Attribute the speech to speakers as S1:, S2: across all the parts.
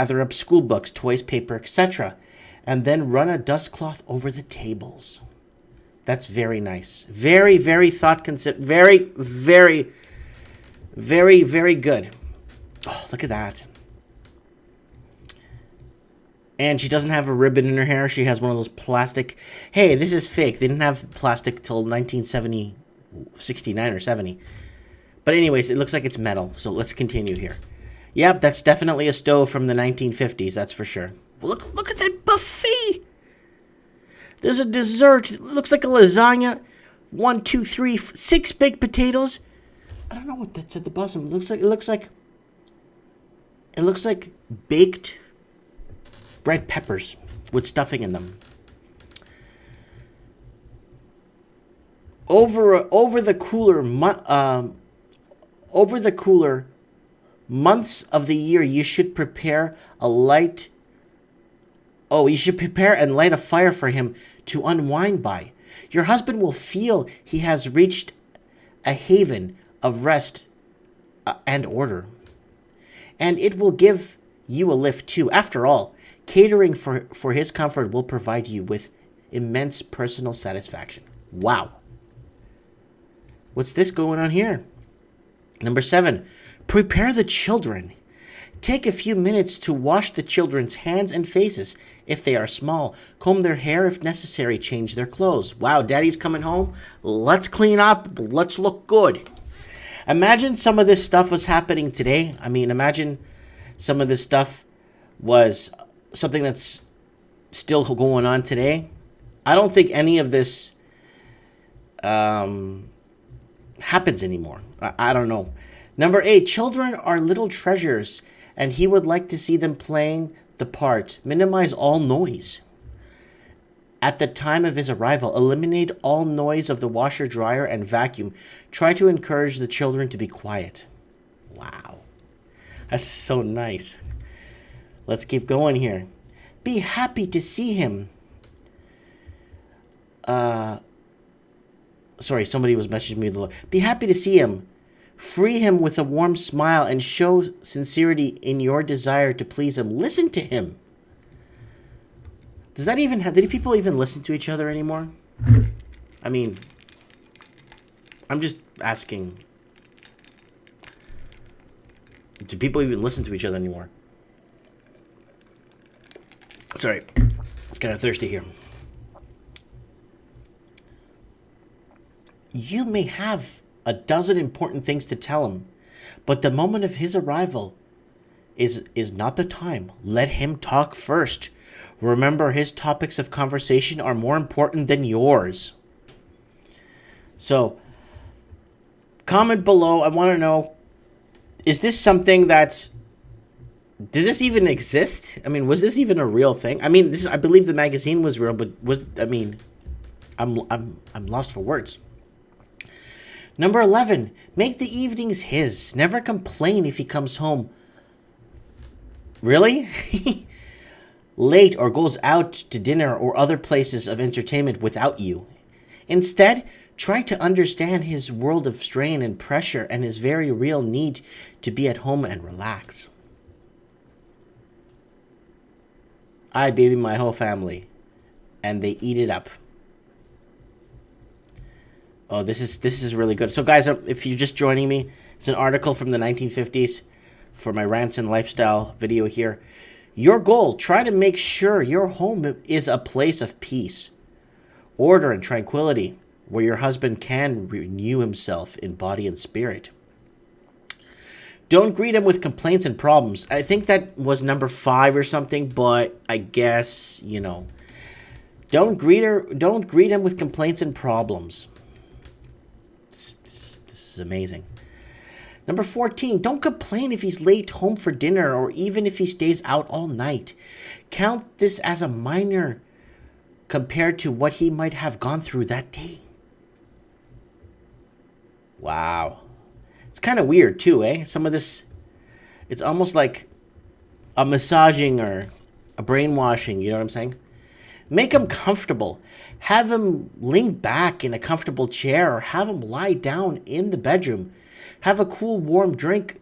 S1: Gather up school books, toys, paper, etc., and then run a dust cloth over the tables. That's very nice. Very, very very, very, very, very good. Oh, look at that. And she doesn't have a ribbon in her hair. She has one of those plastic. Hey, this is fake. They didn't have plastic till 1970, 69 or 70. But anyways, it looks like it's metal. So let's continue here. Yep, that's definitely a stove from the 1950s. That's for sure. Look at that buffet. There's a dessert. It looks like a lasagna. 1, 2, 3, 6 baked potatoes. I don't know what that's at the bottom. It looks like baked red peppers with stuffing in them. Over the cooler months of the year, you should prepare and light a fire for him to unwind by. Your husband will feel he has reached a haven of rest and order. And it will give you a lift too. After all, catering for his comfort will provide you with immense personal satisfaction. Wow. What's this going on here? Number 7, prepare the children. Take a few minutes to wash the children's hands and faces if they are small. Comb their hair if necessary. Change their clothes. Wow, daddy's coming home. Let's clean up. Let's look good. Imagine some of this stuff was happening today. I mean, imagine some of this stuff was something that's still going on today. I don't think any of this happens anymore. I don't know. Number 8, children are little treasures, and he would like to see them playing the part. Minimize all noise. At the time of his arrival, eliminate all noise of the washer, dryer, and vacuum. Try to encourage the children to be quiet. Wow. That's so nice. Let's keep going here. Be happy to see him. Sorry, somebody was messaging me. Be happy to see him. Free him with a warm smile and show sincerity in your desire to please him. Listen to him. Does that even have... Did people even listen to each other anymore? I mean, I'm just asking. Do people even listen to each other anymore? Sorry. It's kind of thirsty here. You may have a dozen important things to tell him, but the moment of his arrival is not the time. Let him talk first. Remember, his topics of conversation are more important than yours. So, comment below. I want to know, is this something that's... Did this even exist? I mean, was this even a real thing? I mean, I believe the magazine was real, but I'm lost for words. Number 11, make the evenings his. Never complain if he comes home. Really? Late or goes out to dinner or other places of entertainment without you. Instead, try to understand his world of strain and pressure and his very real need to be at home and relax. I baby my whole family, and they eat it up. Oh, this is really good. So, guys, if you're just joining me, it's an article from the 1950s for my rants and lifestyle video here. Your goal, try to make sure your home is a place of peace, order, and tranquility, where your husband can renew himself in body and spirit. Don't greet him with complaints and problems. I think that was number 5 or something, but I guess, you know. Don't greet him with complaints and problems. This is amazing. Number 14, don't complain if he's late home for dinner or even if he stays out all night. Count this as a minor compared to what he might have gone through that day. Wow. It's kind of weird too, eh? Some of this, it's almost like a massaging or a brainwashing, you know what I'm saying? Make him comfortable. Have him lean back in a comfortable chair or have him lie down in the bedroom. Have a cool, warm drink,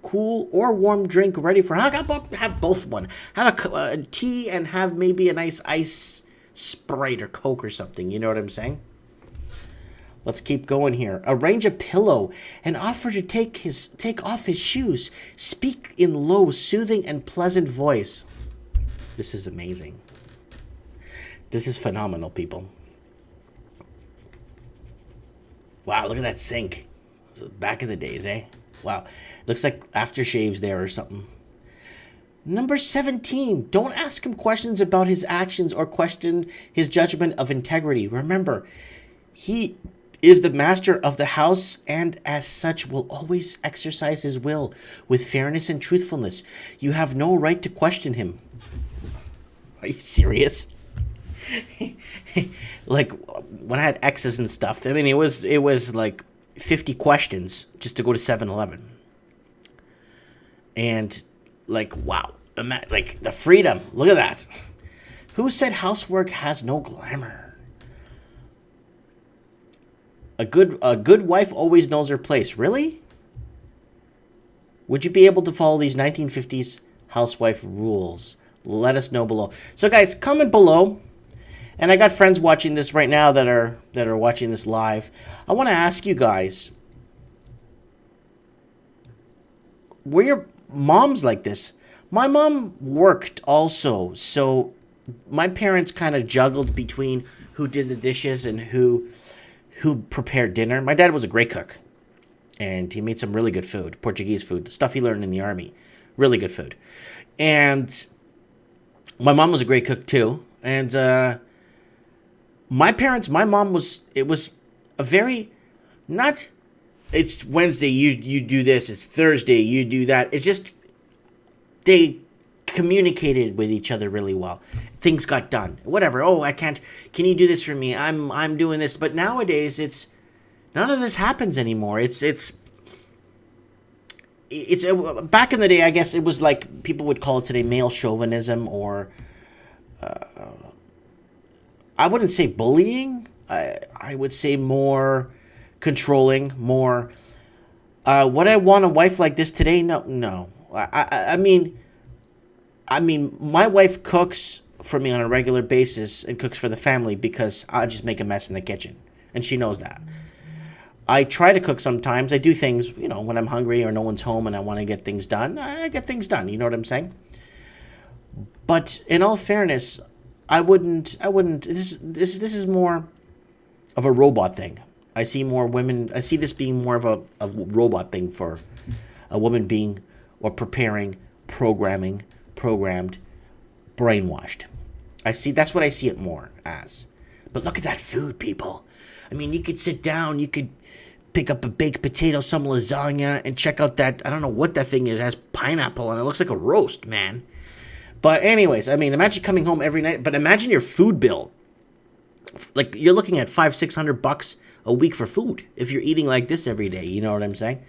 S1: cool or warm drink ready for. How about have both one? Have a tea and have maybe a nice ice Sprite or Coke or something. You know what I'm saying? Let's keep going here. Arrange a pillow and offer to take off his shoes. Speak in low, soothing, and pleasant voice. This is amazing. This is phenomenal, people. Wow, look at that sink. Back in the days, eh? Wow. Looks like aftershaves there or something. Number 17. Don't ask him questions about his actions or question his judgment of integrity. Remember, he is the master of the house and as such will always exercise his will with fairness and truthfulness. You have no right to question him. Are you serious? Like when I had exes and stuff, I mean it was like 50 questions just to go to 7-Eleven. And like wow, like the freedom. Look at that. Who said housework has no glamour? A good wife always knows her place. Really? Would you be able to follow these 1950s housewife rules? Let us know below. So guys, comment below. And I got friends watching this right now that are watching this live. I want to ask you guys, were your moms like this? My mom worked also, so my parents kind of juggled between who did the dishes and who prepared dinner. My dad was a great cook, and he made some really good food, Portuguese food, stuff he learned in the army. Really good food. And my mom was a great cook too. And my mom was a very, not, it's Wednesday, you do this, it's Thursday, you do that. It's just, they communicated with each other really well. Things got done. Whatever. Oh, can you do this for me? I'm doing this. But nowadays, it's, none of this happens anymore. It's back in the day, I guess it was like, people would call it today male chauvinism or, I wouldn't say bullying. I would say more controlling, more, would I want a wife like this today? No. I mean, my wife cooks for me on a regular basis and cooks for the family because I just make a mess in the kitchen. And she knows that. I try to cook sometimes. I do things, when I'm hungry or no one's home and I want to get things done. I get things done. You know what I'm saying? But in all fairness, I wouldn't, this is more of a robot thing. I see this being more of a robot thing for a woman being or preparing, programmed, brainwashed. That's what I see it more as. But look at that food, people. I mean, you could sit down, you could pick up a baked potato, some lasagna, and check out that, I don't know what that thing is, it has pineapple on it. It looks like a roast, man. But anyways, I mean, imagine coming home every night, but imagine your food bill. Like, you're looking at $500-600 a week for food if you're eating like this every day. You know what I'm saying?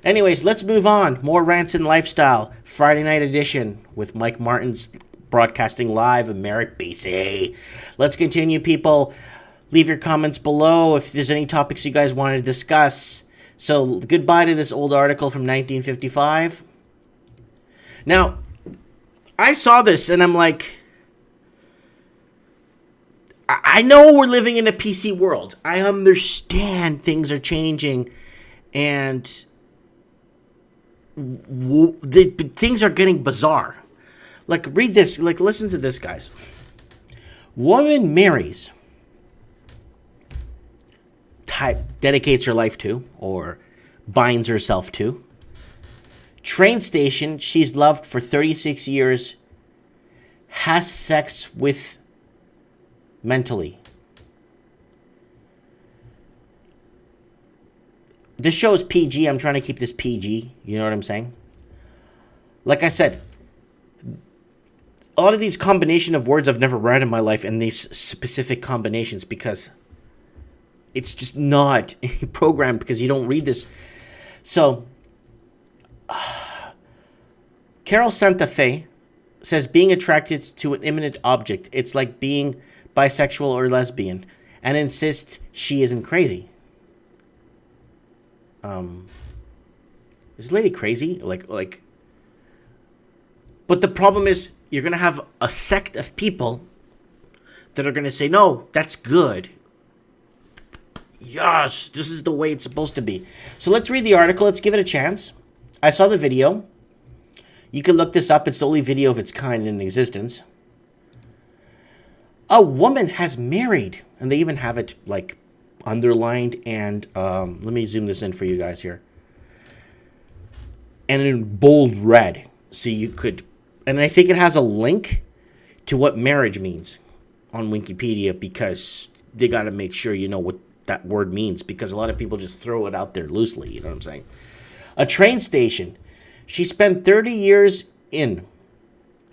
S1: Anyways, let's move on. More Rants and Lifestyle, Friday night edition with Mike Martins broadcasting live in Merritt, BC. Let's continue, people. Leave your comments below if there's any topics you guys want to discuss. So, goodbye to this old article from 1955. Now, I saw this and I'm like, I know we're living in a PC world. I understand things are changing and things are getting bizarre. Like, read this. Like, listen to this, guys. Woman marries, dedicates her life to, or binds herself to. Train station she's loved for 36 years, has sex with mentally. This show is PG. I'm trying to keep this PG. You know what I'm saying? Like I said, a lot of these combination of words I've never read in my life in these specific combinations because it's just not programmed because you don't read this. So, Carol Santa Fe says being attracted to an imminent object, it's like being bisexual or lesbian, and insists she isn't crazy. Is this lady crazy? But the problem is, you're going to have a sect of people that are going to say, no, that's good. Yes, this is the way it's supposed to be. So let's read the article. Let's give it a chance. I saw the video. You can look this up. It's the only video of its kind in existence. A woman has married. And they even have it, like, underlined. And let me zoom this in for you guys here. And in bold red. So you could... And I think it has a link to what marriage means on Wikipedia, because they got to make sure you know what that word means, because a lot of people just throw it out there loosely. You know what I'm saying? A train station. She spent 30 years in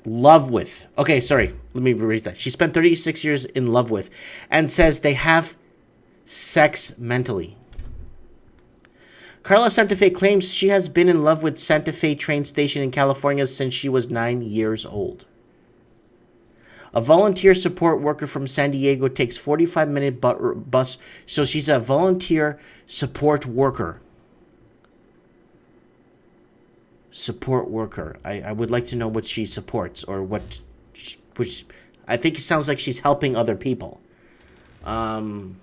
S1: love with. Okay, sorry. Let me read that. She spent 36 years in love with, and says they have sex mentally. Carla Santa Fe claims she has been in love with Santa Fe train station in California since she was 9 years old. A volunteer support worker from San Diego takes 45-minute bus, so she's a volunteer support worker. Support worker. I would like to know what she supports, or which I think it sounds like she's helping other people. So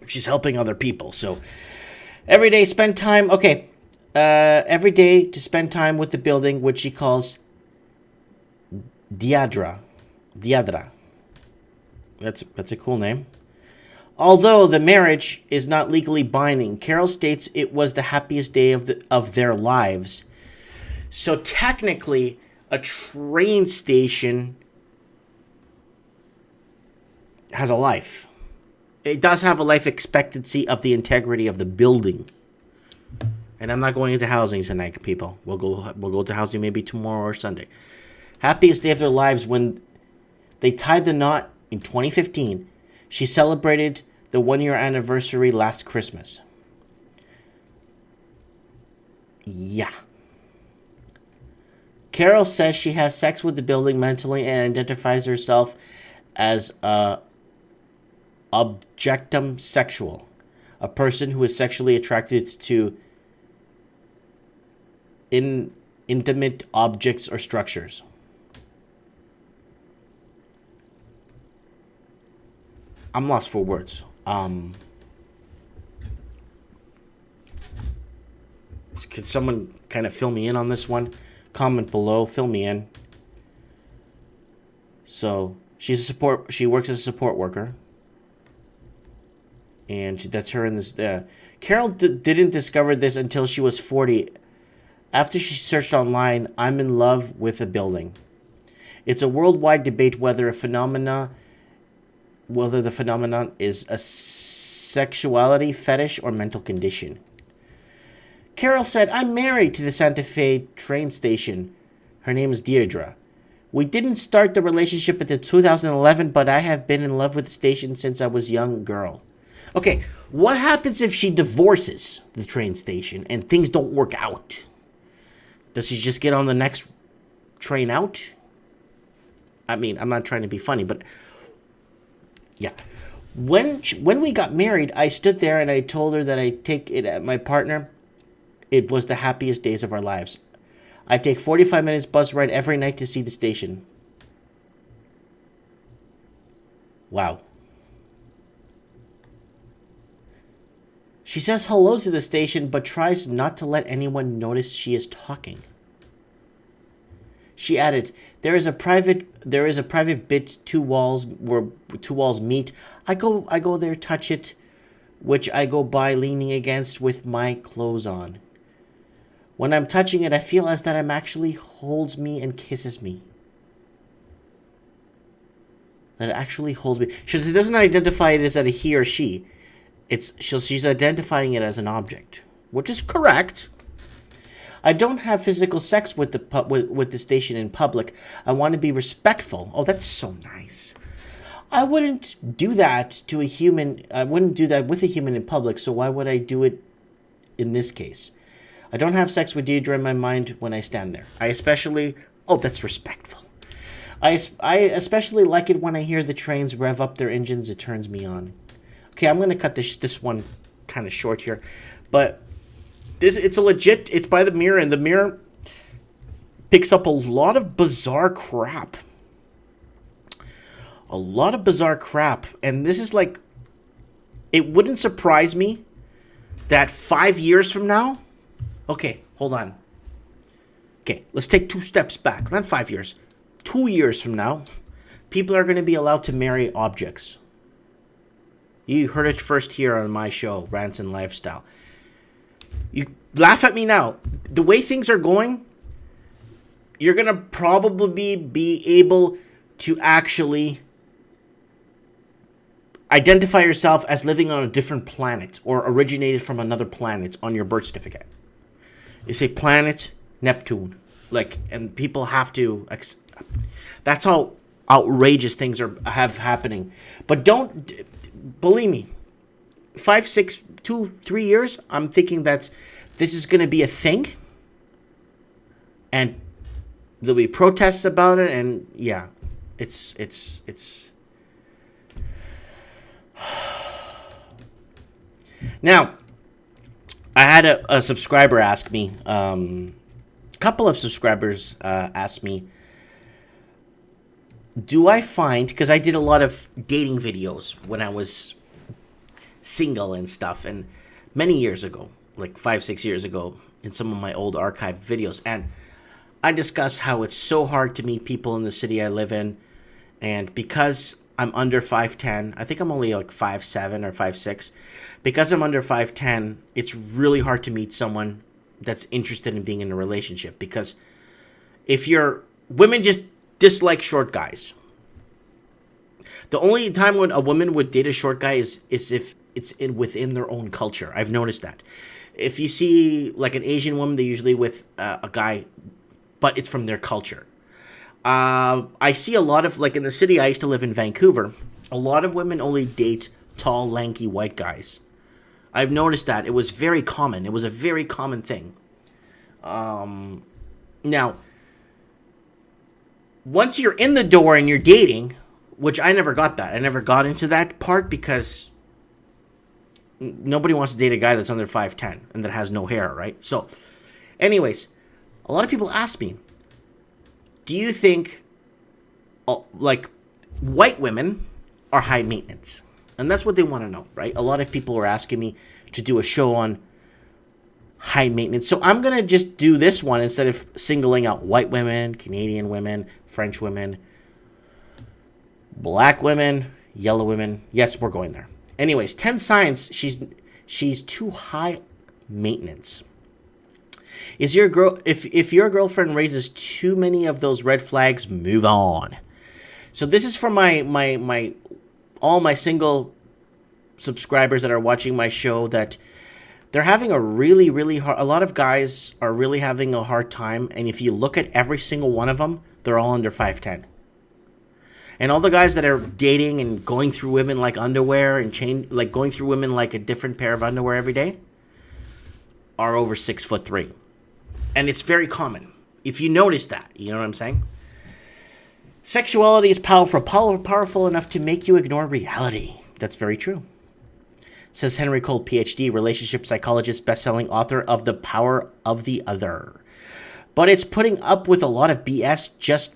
S1: she's helping other people. So every day spend time. Okay, every day to spend time with the building, which she calls Diadra. That's a cool name. Although the marriage is not legally binding, Carol states it was the happiest day of their lives. So technically, a train station has a life. It does have a life expectancy of the integrity of the building. And I'm not going into housing tonight, people. We'll go to housing maybe tomorrow or Sunday. Happiest day of their lives when they tied the knot in 2015. She celebrated the 1-year anniversary last Christmas. Yeah. Carol says she has sex with the building mentally and identifies herself as a objectum sexual, a person who is sexually attracted to intimate objects or structures. I'm lost for words. Could someone kind of fill me in on this one? Comment below, fill me in. So she works as a support worker, and that's her in this. Carol didn't discover this until she was 40. After she searched online, I'm in love with a building. It's a worldwide debate whether the phenomenon is a sexuality, fetish, or mental condition. Carol said, I'm married to the Santa Fe train station. Her name is Deirdre. We didn't start the relationship until 2011, but I have been in love with the station since I was a young girl. Okay, what happens if she divorces the train station and things don't work out? Does she just get on the next train out? I mean, I'm not trying to be funny, but yeah. When we got married, I stood there and I told her that I take it at my partner. It was the happiest days of our lives. I take 45 minutes bus ride every night to see the station. Wow. She says hello to the station, but tries not to let anyone notice she is talking. She added, There is a private bit, two walls meet. I go there, touch it, which I go by leaning against with my clothes on. When I'm touching it, I feel as that it actually holds me and kisses me. That it actually holds me. She doesn't identify it as a he or she. She's identifying it as an object, which is correct. I don't have physical sex with the station in public. I want to be respectful. Oh, that's so nice. I wouldn't do that to a human. I wouldn't do that with a human in public, so why would I do it in this case? I don't have sex with Deirdre in my mind when I stand there. Oh, that's respectful. I especially like it when I hear the trains rev up their engines. It turns me on. Okay, I'm going to cut this one kind of short here. But it's a legit. It's by the mirror, and the mirror picks up a lot of bizarre crap. A lot of bizarre crap, and this is like, it wouldn't surprise me that 5 years from now, okay, hold on. Okay, let's take 2 steps back. Not 5 years. 2 years from now, people are going to be allowed to marry objects. You heard it first here on my show, Rants and Lifestyle. You laugh at me now. The way things are going, you're going to probably be able to actually identify yourself as living on a different planet or originated from another planet on your birth certificate. You say planet Neptune, and people have to. That's how outrageous things have happening. But don't believe me. 5, 6, 2, 3 years, I'm thinking that this is going to be a thing, and there'll be protests about it, and yeah, it's. Now, I had a subscriber ask me, a couple of subscribers asked me, do I find, because I did a lot of dating videos when I was single and stuff, and many years ago, like 5, 6 years ago, in some of my old archived videos, and I discussed how it's so hard to meet people in the city I live in, and because I'm under 5'10", I think I'm only like 5'7" or 5'6", because I'm under 5'10", it's really hard to meet someone that's interested in being in a relationship, because women just dislike short guys. The only time when a woman would date a short guy is if it's within their own culture. I've noticed that. If you see like an Asian woman, they're usually with a guy, but it's from their culture. I see a lot of, like in the city I used to live in, Vancouver, a lot of women only date tall, lanky white guys. I've noticed that. It was very common. It was a very common thing. Now, once you're in the door and you're dating, which I never got that. I never got into that part because nobody wants to date a guy that's under 5'10" and that has no hair, right? So, anyways, a lot of people ask me, do you think, like, white women are high maintenance? And that's what they want to know, right? A lot of people are asking me to do a show on high maintenance. So I'm going to just do this one instead of singling out white women, Canadian women, French women, black women, yellow women. Yes, we're going there. Anyways, 10 signs she's too high maintenance. Is your girl if your girlfriend raises too many of those red flags, move on. So this is for my all my single subscribers that are watching my show, that they're having a really hard, a lot of guys are really having a hard time, and if you look at every single one of them, they're all under 5'10". And all the guys that are dating and going through women like underwear and going through women like a different pair of underwear every day are over 6'3". And it's very common. If you notice that, you know what I'm saying? Sexuality is powerful enough to make you ignore reality. That's very true. Says Henry Cole, PhD, relationship psychologist, best-selling author of The Power of the Other. But it's putting up with a lot of BS just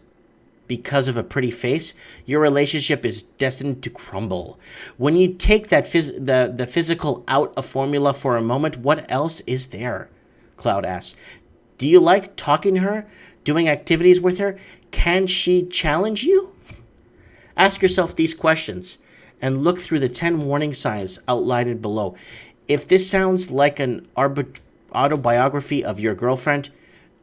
S1: because of a pretty face. Your relationship is destined to crumble. When you take that the physical out of formula for a moment, what else is there? Cloud asks. Do you like talking to her? Doing activities with her? Can she challenge you? Ask yourself these questions and look through the 10 warning signs outlined below. If this sounds like an autobiography of your girlfriend,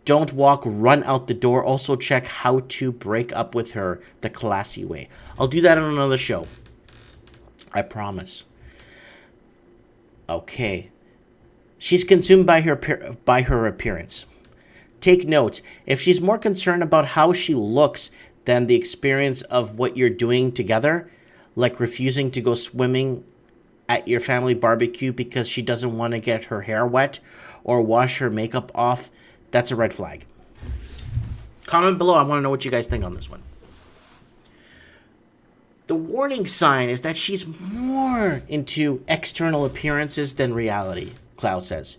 S1: don't walk, run out the door. Also check how to break up with her the classy way. I'll do that on another show. I promise. Okay. She's consumed by her appearance. Take note. If she's more concerned about how she looks than the experience of what you're doing together, like refusing to go swimming at your family barbecue because she doesn't want to get her hair wet or wash her makeup off, that's a red flag. Comment below. I want to know what you guys think on this one. The warning sign is that she's more into external appearances than reality, Cloud says.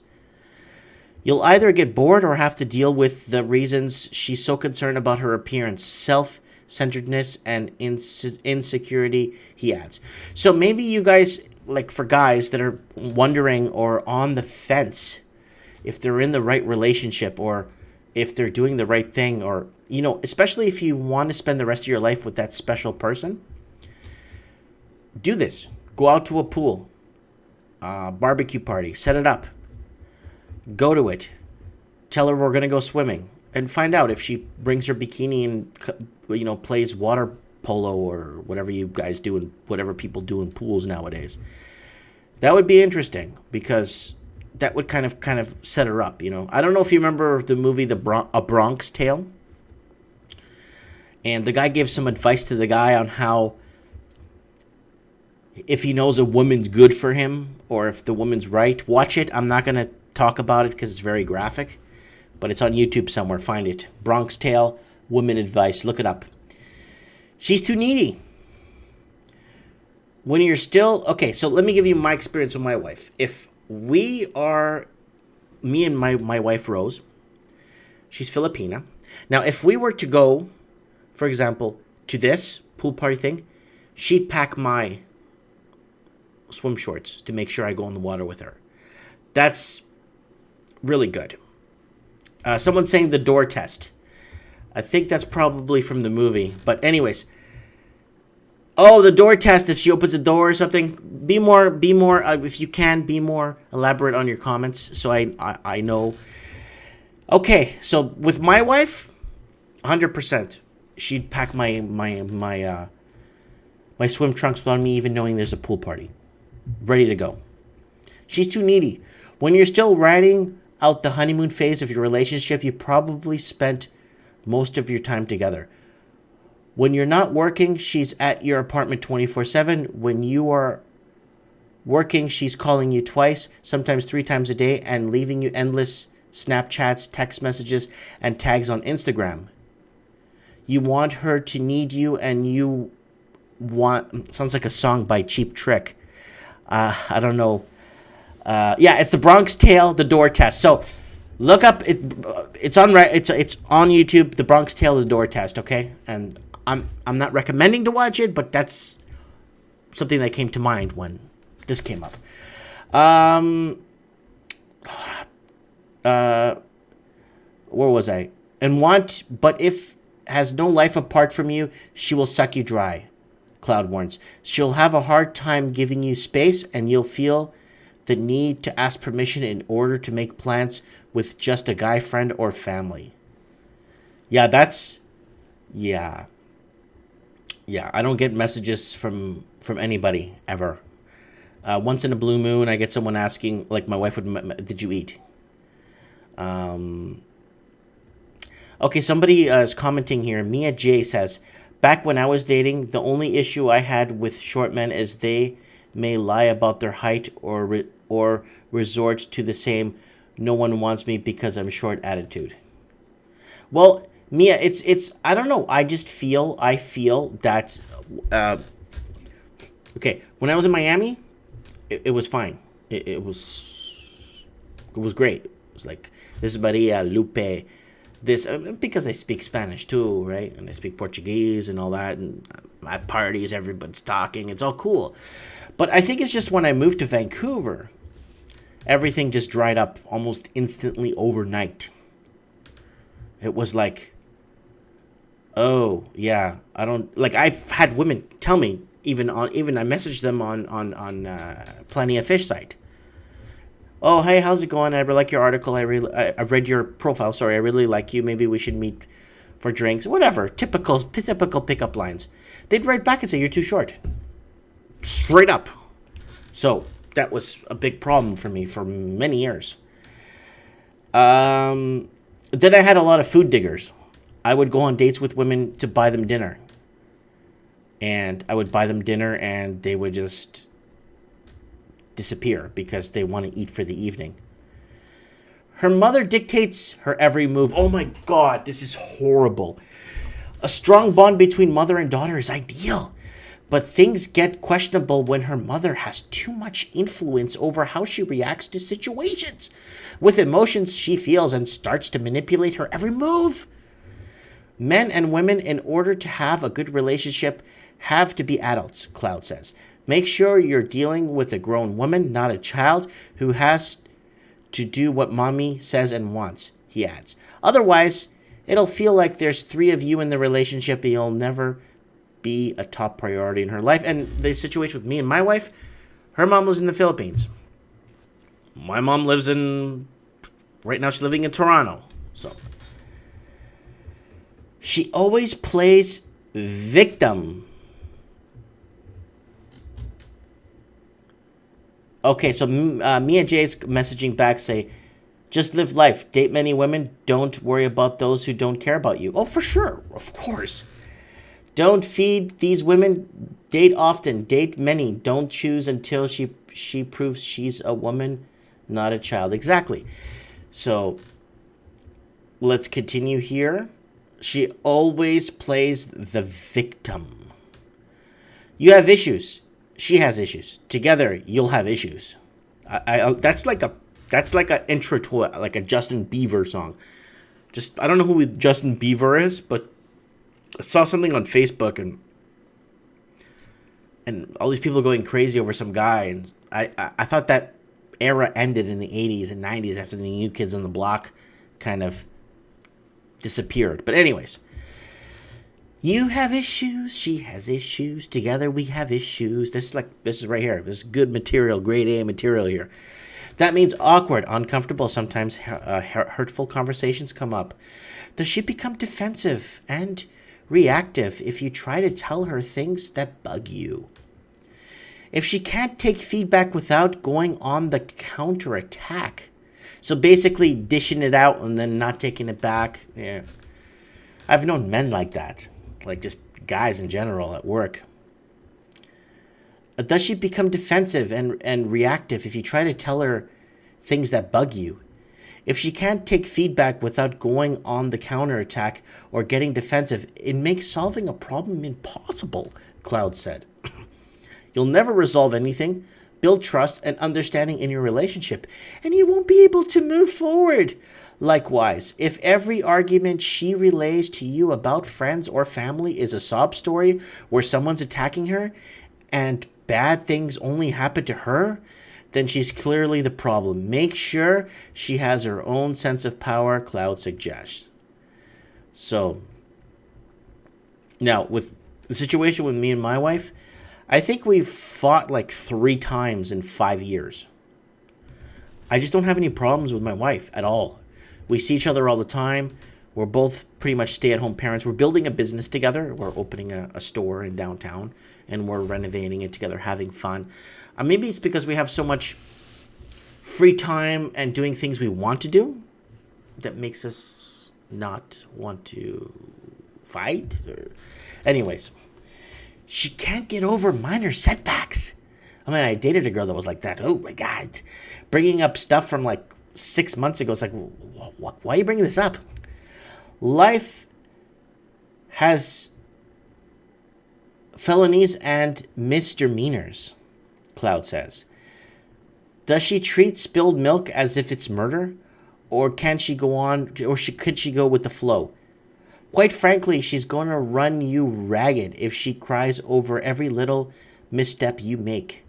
S1: You'll either get bored or have to deal with the reasons she's so concerned about her appearance, self-centeredness, and insecurity, he adds. So maybe you guys, like for guys that are wondering or on the fence if they're in the right relationship or if they're doing the right thing, or, you know, especially if you want to spend the rest of your life with that special person, do this. Go out to a pool, barbecue party, set it up. Go to it. Tell her we're going to go swimming. And find out if she brings her bikini and, you know, plays water polo or whatever you guys do and whatever people do in pools nowadays. That would be interesting because that would kind of set her up, you know. I don't know if you remember the movie A Bronx Tale. And the guy gives some advice to the guy on how if he knows a woman's good for him or if the woman's right. Watch it. I'm not going to talk about it because it's very graphic, but it's on YouTube somewhere. Find it. Bronx Tale, woman advice. Look it up. She's too needy. When you're still... Okay, so let me give you my experience with my wife. If we are... Me and my wife, Rose, she's Filipina. Now, if we were to go, for example, to this pool party thing, she'd pack my swim shorts to make sure I go in the water with her. That's really good. Someone's saying the door test. I think that's probably from the movie. But anyways. Oh, the door test. If she opens a door or something. Be more, if you can, be more elaborate on your comments. So I know. Okay. So with my wife, 100%. She'd pack my swim trunks without me even knowing there's a pool party. Ready to go. She's too needy. When you're still riding out the honeymoon phase of your relationship, you probably spent most of your time together. When you're not working, she's at your apartment 24/7. When you are working, she's calling you twice, sometimes 3 times a day, and leaving you endless Snapchats, text messages, and tags on Instagram. You want her to need you, and you want... Sounds like a song by Cheap Trick. I don't know. Yeah, it's the Bronx Tale, the door test. So look up it. It's on YouTube. The Bronx Tale, the door test. Okay, and I'm not recommending to watch it, but that's something that came to mind when this came up. Where was I? But if has no life apart from you, she will suck you dry. Cloud warns. She'll have a hard time giving you space, and you'll feel the need to ask permission in order to make plans with just a guy friend or family. Yeah, yeah, I don't get messages from anybody ever. Once in a blue moon, I get someone asking, like my wife would, did you eat? Okay, somebody is commenting here. Mia J says, back when I was dating, the only issue I had with short men is they may lie about their height or resort to the same "no one wants me because I'm short" attitude. Well, Mia, it's I don't know. I feel that okay, when I was in Miami, it was fine. It was great. It was like, this is Maria Lupe. This because I speak Spanish too, right? And I speak Portuguese and all that. And at parties, everybody's talking. It's all cool. But I think it's just when I moved to Vancouver, everything just dried up almost instantly overnight. It was like, oh yeah, I don't like. I've had women tell me even I messaged them on Plenty of Fish site. Oh, hey, how's it going? I really like your article. I read your profile. Sorry, I really like you. Maybe we should meet for drinks. Whatever. Typical pickup lines. They'd write back and say, you're too short. Straight up. So that was a big problem for me for many years. Then I had a lot of food diggers. I would go on dates with women to buy them dinner. And I would buy them dinner and they would just disappear because they want to eat for the evening. Her mother dictates her every move. Oh my God, this is horrible. A strong bond between mother and daughter is ideal. But things get questionable when her mother has too much influence over how she reacts to situations. With emotions she feels and starts to manipulate her every move. Men and women, in order to have a good relationship, have to be adults, Cloud says. Make sure you're dealing with a grown woman, not a child who has to do what mommy says and wants, he adds. Otherwise, it'll feel like there's three of you in the relationship and you'll never be a top priority in her life. And the situation with me and my wife, her mom lives in the Philippines. My mom lives right now she's living in Toronto. So she always plays victim. Okay, so me and Jay's messaging back say, just live life. Date many women. Don't worry about those who don't care about you. Oh, for sure. Of course. Don't feed these women. Date often. Date many. Don't choose until she proves she's a woman, not a child. Exactly. So let's continue here. She always plays the victim. You have issues. She has issues. Together, you'll have issues. That's like an intro to like a Justin Bieber song. I don't know who Justin Bieber is, but I saw something on Facebook and all these people going crazy over some guy, and I thought that era ended in the 80s and 90s after the New Kids on the Block kind of disappeared. But anyways, you have issues, she has issues, together we have issues. This is right here. This is good material, grade A material here. That means awkward, uncomfortable, sometimes hurtful conversations come up. Does she become defensive and reactive if you try to tell her things that bug you? If she can't take feedback without going on the counterattack, so basically dishing it out and then not taking it back. Yeah, I've known men like that, like just guys in general at work. Does she become defensive and reactive if you try to tell her things that bug you? If she can't take feedback without going on the counterattack or getting defensive, it makes solving a problem impossible, Cloud said. You'll never resolve anything, build trust and understanding in your relationship, and you won't be able to move forward. Likewise, if every argument she relays to you about friends or family is a sob story where someone's attacking her and bad things only happen to her, then she's clearly the problem. Make sure she has her own sense of power, Cloud suggests. So, now, with the situation with me and my wife, I think we've fought like 3 times in 5 years. I just don't have any problems with my wife at all. We see each other all the time. We're both pretty much stay-at-home parents. We're building a business together. We're opening a store in downtown, and we're renovating it together, having fun. Maybe it's because we have so much free time and doing things we want to do that makes us not want to fight. Anyways, she can't get over minor setbacks. I mean, I dated a girl that was like that. Oh my God. Bringing up stuff from like 6 months ago. It's like, why are you bringing this up? Life has felonies and misdemeanors, Cloud says. Does she treat spilled milk as if it's murder? Or can she go on, or could she go with the flow? Quite frankly, she's going to run you ragged if she cries over every little misstep you make.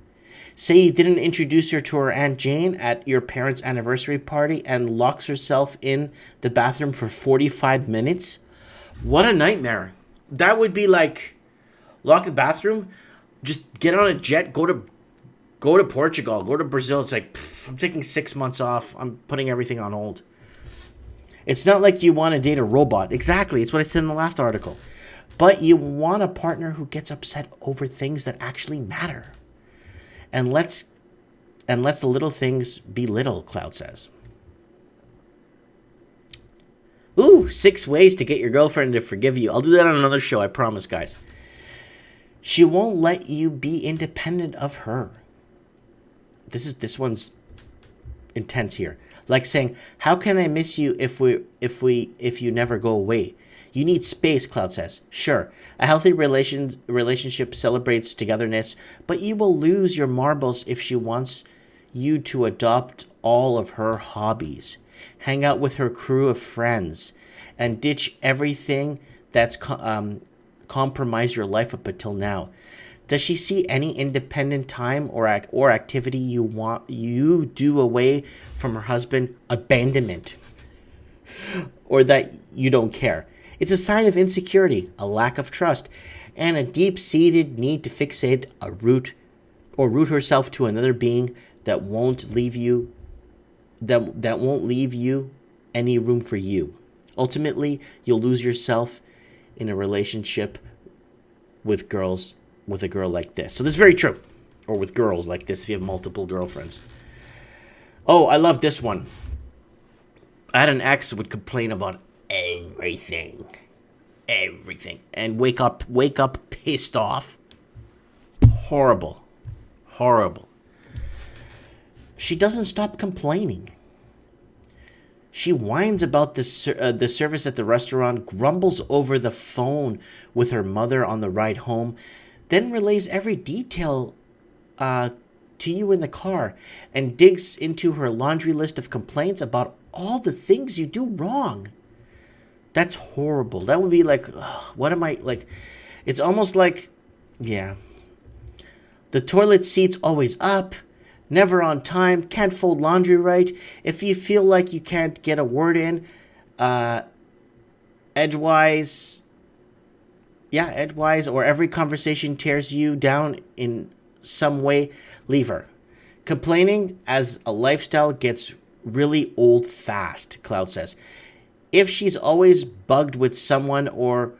S1: Say you didn't introduce her to her Aunt Jane at your parents' anniversary party and locks herself in the bathroom for 45 minutes. What a nightmare. That would be like, lock the bathroom, just get on a jet, go to Portugal, go to Brazil. It's like, I'm taking 6 months off. I'm putting everything on hold. It's not like you want to date a robot. Exactly. It's what I said in the last article. But you want a partner who gets upset over things that actually matter. And lets the little things be little, Cloud says. Ooh, 6 ways to get your girlfriend to forgive you. I'll do that on another show, I promise, guys. She won't let you be independent of her. This one's intense here. Like saying, how can I miss you if you never go away? You need space, Cloud says. Sure, a healthy relationship celebrates togetherness, but you will lose your marbles if she wants you to adopt all of her hobbies, hang out with her crew of friends, and ditch everything that's compromised your life up until now. Does she see any independent time or activity you do away from her husband? Abandonment. Or that you don't care. It's a sign of insecurity, a lack of trust, and a deep-seated need to fixate root herself to another being that won't leave you any room for you. Ultimately, you'll lose yourself in a relationship with a girl like this. So this is very true. Or with girls like this if you have multiple girlfriends. Oh, I love this one. I had an ex who would complain about everything. And wake up pissed off. Horrible. She doesn't stop complaining. She whines about the service at the restaurant, grumbles over the phone with her mother on the ride home, then relays every detail to you in the car, and digs into her laundry list of complaints about all the things you do wrong. That's horrible. That would be like, what am I, like, it's almost like, yeah. The toilet seat's always up, never on time, can't fold laundry right. If you feel like you can't get a word in, edgewise, or every conversation tears you down in some way, leave her. Complaining as a lifestyle gets really old fast, Cloud says. If she's always bugged with someone or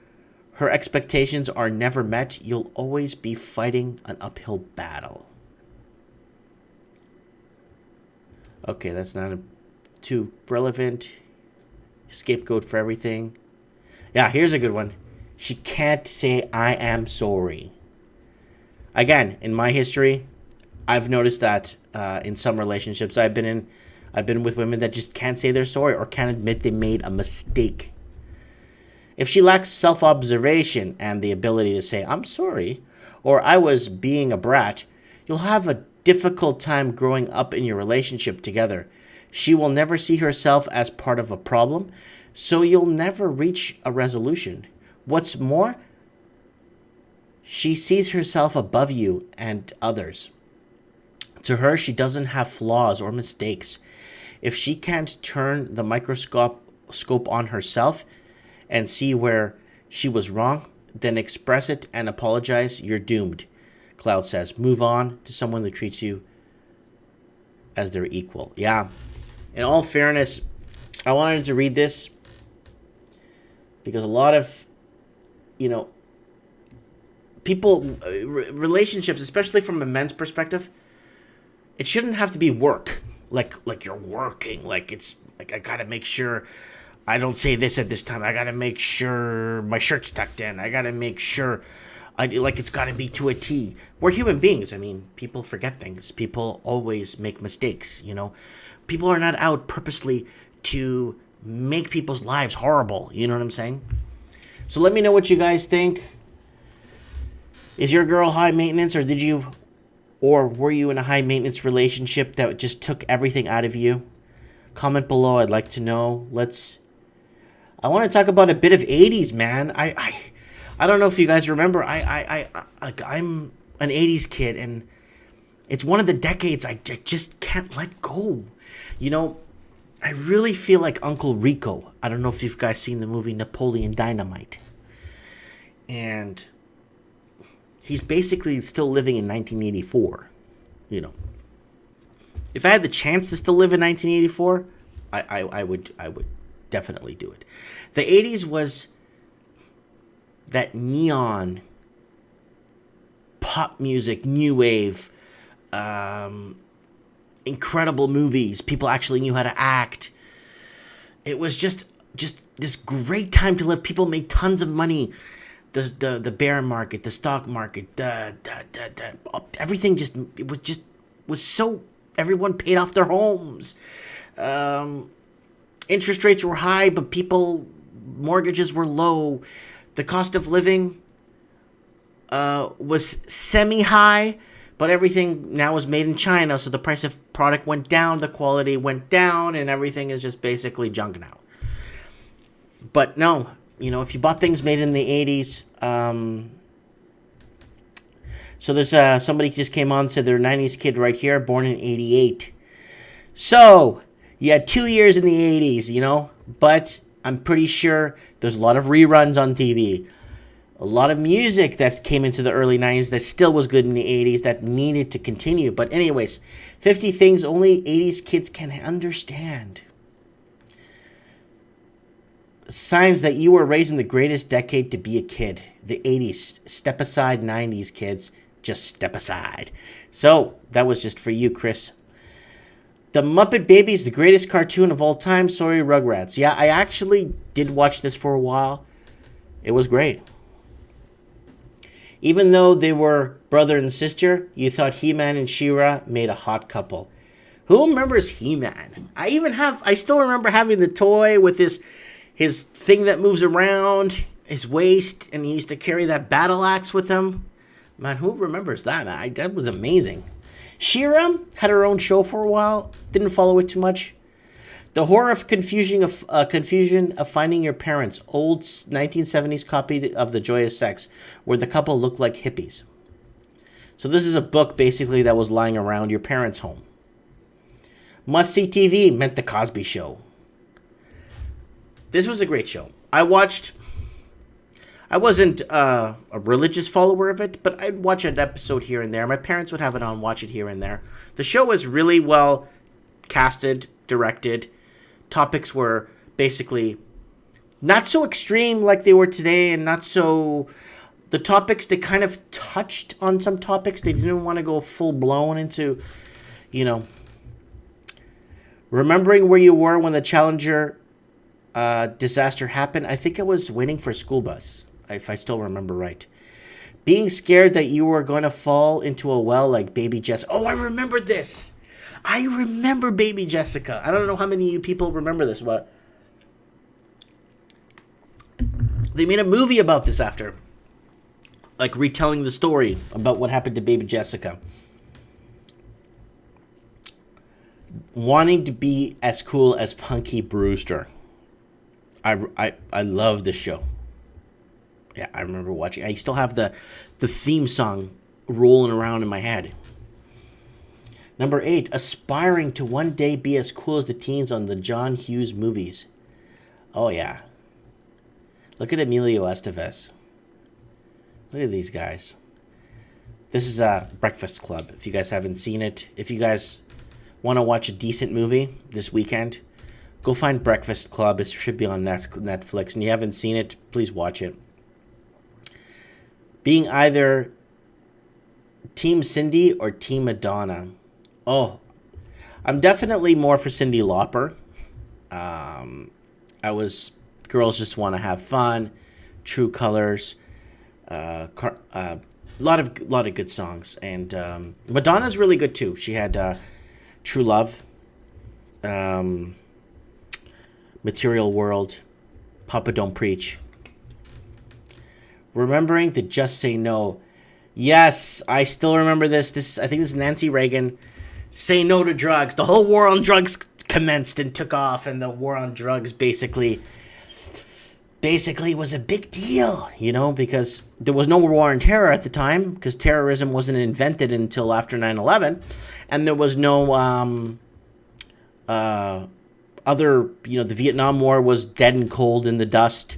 S1: her expectations are never met, you'll always be fighting an uphill battle. Okay, that's not too relevant. Scapegoat for everything. Yeah, here's a good one. She can't say, I am sorry. Again, in my history, I've noticed that in some relationships I've been with women that just can't say they're sorry or can't admit they made a mistake. If she lacks self-observation and the ability to say, I'm sorry, or I was being a brat, you'll have a difficult time growing up in your relationship together. She will never see herself as part of a problem, so you'll never reach a resolution. What's more, she sees herself above you and others. To her, she doesn't have flaws or mistakes. If she can't turn the microscope on herself and see where she was wrong, then express it and apologize. You're doomed, Cloud says. Move on to someone that treats you as their equal. Yeah. In all fairness, I wanted to read this because a lot of, people, relationships, especially from a men's perspective, it shouldn't have to be work. Like you're working. Like it's like I gotta make sure I don't say this at this time. I gotta make sure my shirt's tucked in. I gotta make sure it's gotta be to a T. We're human beings. I mean, people forget things. People always make mistakes. People are not out purposely to make people's lives horrible. You know what I'm saying? So let me know what you guys think. Is your girl high maintenance, or were you in a high maintenance relationship that just took everything out of you? Comment below. I'd like to know. I want to talk about a bit of 80s, man. I don't know if you guys remember. I'm an 80s kid, and it's one of the decades I just can't let go. I really feel like Uncle Rico. I don't know if you guys seen the movie Napoleon Dynamite. And he's basically still living in 1984. If I had the chance to still live in 1984, I would definitely do it. The 80s was that neon pop music, new wave, incredible movies. People actually knew how to act. It was just this great time to live. People made tons of money. The bear market, the stock market, everything was so, everyone paid off their homes. Interest rates were high, but people mortgages were low. The cost of living was semi-high, but everything now is made in China, so the price of product went down, the quality went down, and everything is just basically junk now. But no, if you bought things made in the 80s, so there's somebody just came on and said they're a 90s kid right here, born in 88. So, you had 2 years in the 80s, but I'm pretty sure there's a lot of reruns on TV. A lot of music that came into the early 90s that still was good in the 80s that needed to continue. But anyways, 50 things only 80s kids can understand. Signs that you were raised in the greatest decade to be a kid. The 80s. Step aside, 90s kids. Just step aside. So, that was just for you, Chris. The Muppet Babies, the greatest cartoon of all time. Sorry, Rugrats. Yeah, I actually did watch this for a while. It was great. Even though they were brother and sister, you thought He-Man and She-Ra made a hot couple. Who remembers He-Man? I still remember having the toy with his thing that moves around, his waist, and he used to carry that battle axe with him. Man, who remembers that? That was amazing. She-Ra had her own show for a while. Didn't follow it too much. The horror of confusion of finding your parents. Old 1970s copy of The Joyous Sex, where the couple looked like hippies. So this is a book, basically, that was lying around your parents' home. Must-see TV meant The Cosby Show. This was a great show. I wasn't a religious follower of it, but I'd watch an episode here and there. My parents would have it on, watch it here and there. The show was really well casted, directed. Topics were basically not so extreme like they were today, and not so... The topics, they kind of touched on some topics. They didn't want to go full-blown into, remembering where you were when the Challenger disaster happened. I think I was waiting for a school bus, if I still remember right. Being scared that you were going to fall into a well like Baby Jessica. Oh, I remember this. I remember Baby Jessica. I don't know how many of you people remember this, but they made a movie about this after. Like retelling the story about what happened to Baby Jessica. Wanting to be as cool as Punky Brewster. I love this show. Yeah, I remember watching. I still have the theme song rolling around in my head. Number 8, aspiring to one day be as cool as the teens on the John Hughes movies. Oh, yeah. Look at Emilio Estevez. Look at these guys. This is Breakfast Club. If you guys haven't seen it, if you guys want to watch a decent movie this weekend, go find Breakfast Club. It should be on Netflix. And you haven't seen it, please watch it. Being either Team Cindy or Team Madonna. Oh, I'm definitely more for Cyndi Lauper. I was Girls Just Want to Have Fun, True Colors, a lot of good songs, and Madonna's really good too. She had True Love, Material World, Papa Don't Preach. Remembering to Just Say No. Yes, I still remember this. I think this is Nancy Reagan. Say no to drugs. The whole war on drugs commenced and took off, and the war on drugs basically was a big deal, because there was no war on terror at the time, because terrorism wasn't invented until after 9/11, and there was no the Vietnam War was dead and cold in the dust,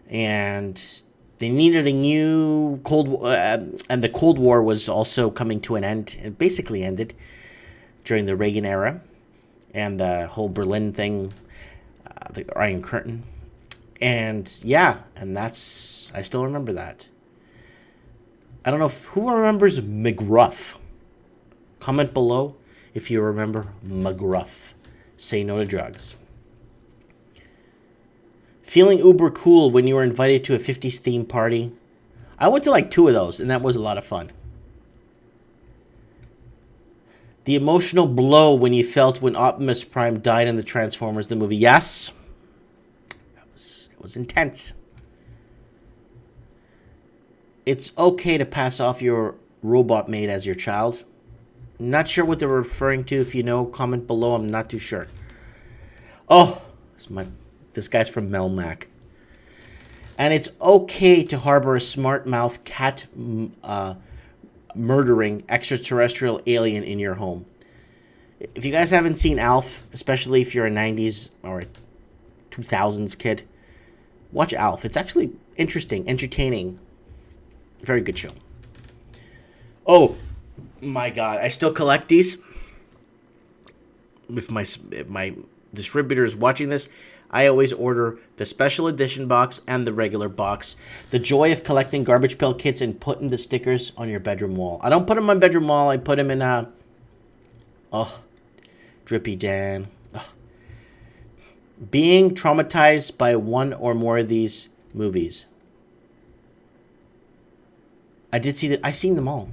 S1: and they needed a new and the Cold War was also coming to an end. It basically ended during the Reagan era and the whole Berlin thing, the Iron Curtain. And yeah, and I still remember that. I don't know who remembers McGruff. Comment below if you remember McGruff. Say no to drugs. Feeling uber cool when you were invited to a 50s theme party. I went to like 2 of those, and that was a lot of fun. The emotional blow when you felt when Optimus Prime died in the Transformers the movie. Yes, that was intense. It's okay to pass off your robot maid as your child. Not sure what they're referring to. If you know, comment below. I'm not too sure. Oh, this guy's from Melmac. And it's okay to harbor a smart mouth cat murdering extraterrestrial alien in your home. If you guys haven't seen Alf, especially if you're a 90s or a 2000s kid, watch Alf. It's actually interesting, entertaining. Very good show. Oh my god, I still collect these. If my distributor is watching this, I always order the special edition box and the regular box. The joy of collecting Garbage Pail Kits and putting the stickers on your bedroom wall. I don't put them on bedroom wall. I put them in Drippy Dan. Being traumatized by one or more of these movies. I did see that. I've seen them all.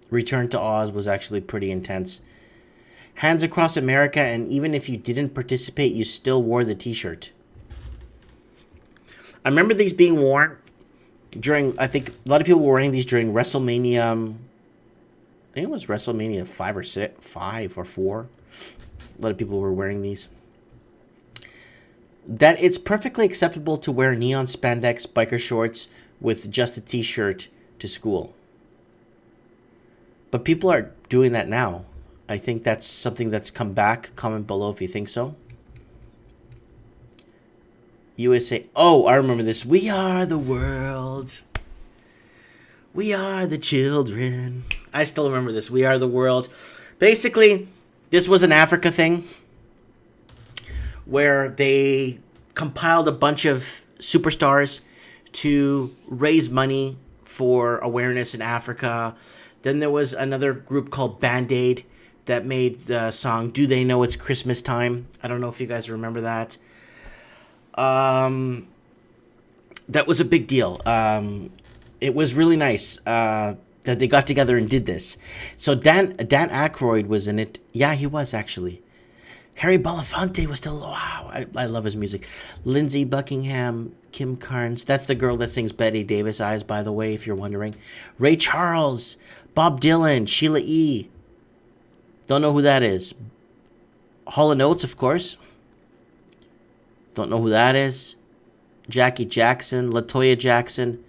S1: Return to Oz was actually pretty intense. Hands Across America, and even if you didn't participate, you still wore the t-shirt. I remember these being worn during, I think a lot of people were wearing these during WrestleMania. I think it was WrestleMania 5 or 4. A lot of people were wearing these. That it's perfectly acceptable to wear neon spandex biker shorts with just a t-shirt to school. But people are doing that now. I think that's something that's come back. Comment below if you think so. USA. Oh, I remember this. We are the world. We are the children. I still remember this. We are the world. Basically, this was an Africa thing where they compiled a bunch of superstars to raise money for awareness in Africa. Then there was another group called Band-Aid that made the song Do They Know It's Christmas Time? I don't know if you guys remember that. That was a big deal. It was really nice that they got together and did this. So Dan Aykroyd was in it. Yeah, he was actually. Harry Belafonte was still. Wow, I love his music. Lindsey Buckingham, Kim Carnes. That's the girl that sings Betty Davis Eyes, by the way, if you're wondering. Ray Charles, Bob Dylan, Sheila E. Don't know who that is. Hall & Oates, of course. Don't know who that is. Jackie Jackson, LaToya Jackson,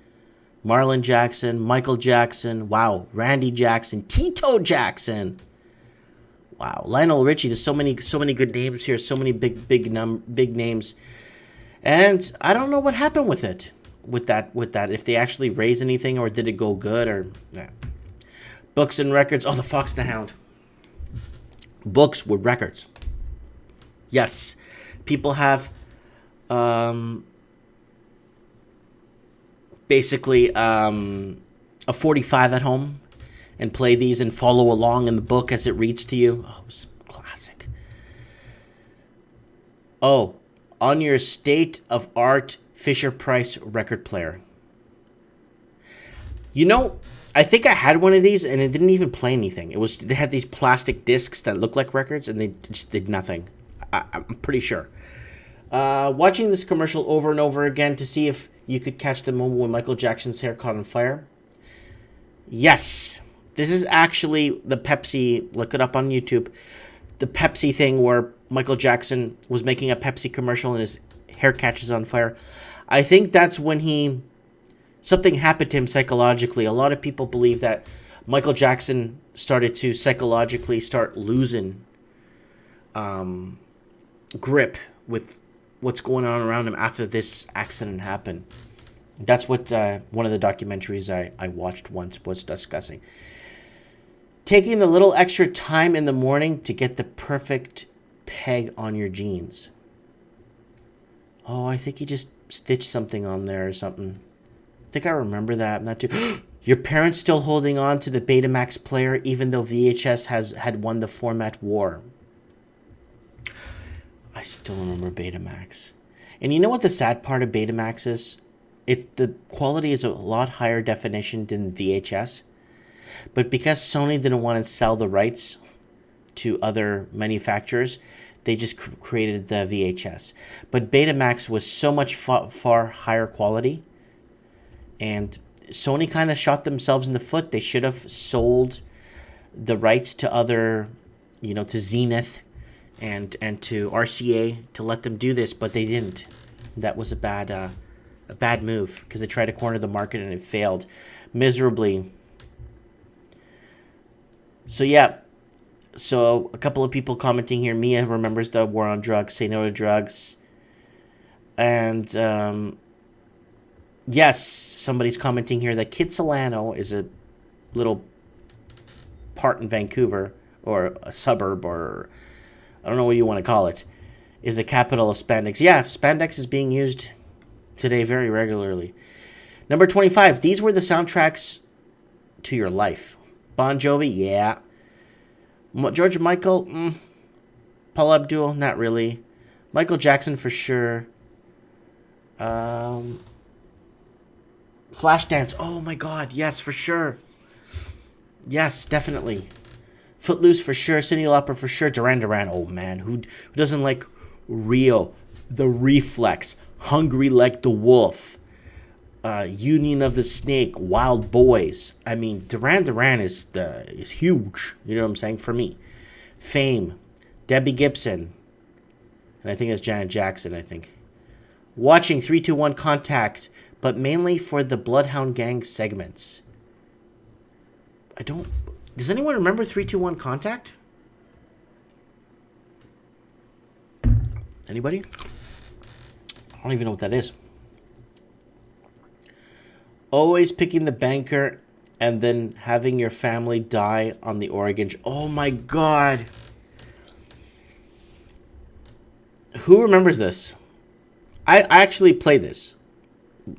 S1: Marlon Jackson, Michael Jackson. Wow, Randy Jackson, Tito Jackson. Wow, Lionel Richie. There's so many good names here. So many big names. And I don't know what happened with it. With that. If they actually raised anything, or did it go good, or yeah. Books and records. Oh, the Fox and the Hound. Books with records. Yes, people have basically a 45 at home and play these and follow along in the book as it reads to you. Oh, it's classic. Oh, on your state-of-art Fisher-Price record player. You know, I think I had one of these and it didn't even play anything. They had these plastic discs that look like records and they just did nothing. I'm pretty sure. Watching this commercial over and over again to see if you could catch the moment when Michael Jackson's hair caught on fire. Yes. This is actually the Pepsi, look it up on YouTube, the Pepsi thing where Michael Jackson was making a Pepsi commercial and his hair catches on fire. I think that's when something happened to him psychologically. A lot of people believe that Michael Jackson started to psychologically start losing grip with what's going on around him after this accident happened. That's what one of the documentaries I watched once was discussing. Taking a little extra time in the morning to get the perfect peg on your jeans. Oh, I think he just stitched something on there or something. I think I remember that. I'm not too... Your parents still holding on to the Betamax player even though VHS had won the format war. I still remember Betamax. And you know what the sad part of Betamax is? The quality is a lot higher definition than VHS. But because Sony didn't want to sell the rights to other manufacturers, They just created the VHS. But Betamax was so much far higher quality. And Sony kind of shot themselves in the foot. They should have sold the rights to other, to Zenith and to RCA to let them do this, but they didn't. That was a bad move because they tried to corner the market and it failed miserably. So yeah, so a couple of people commenting here. Mia remembers the war on drugs. Say no to drugs. And yes, somebody's commenting here that Kitsilano is a little part in Vancouver, or a suburb, or I don't know what you want to call it, is the capital of spandex. Yeah, spandex is being used today very regularly. Number 25. These were the soundtracks to your life. Bon Jovi, yeah. George Michael, Paul Abdul, not really. Michael Jackson for sure. Flashdance, oh my god, yes, for sure. Yes, definitely. Footloose for sure. Cyndi Lauper for sure. Duran Duran, oh man, who doesn't like Rio, The Reflex, Hungry Like the Wolf, Union of the Snake, Wild Boys. I mean, Duran Duran is huge. You know what I'm saying? For me, Fame, Debbie Gibson, and I think it's Janet Jackson. I think watching 3-2-1 Contact, but mainly for the Bloodhound Gang segments. Does anyone remember 3-2-1 Contact? Anybody? I don't even know what that is. Always picking the banker and then having your family die on the Oregon. Oh my god. Who remembers this? I actually played this.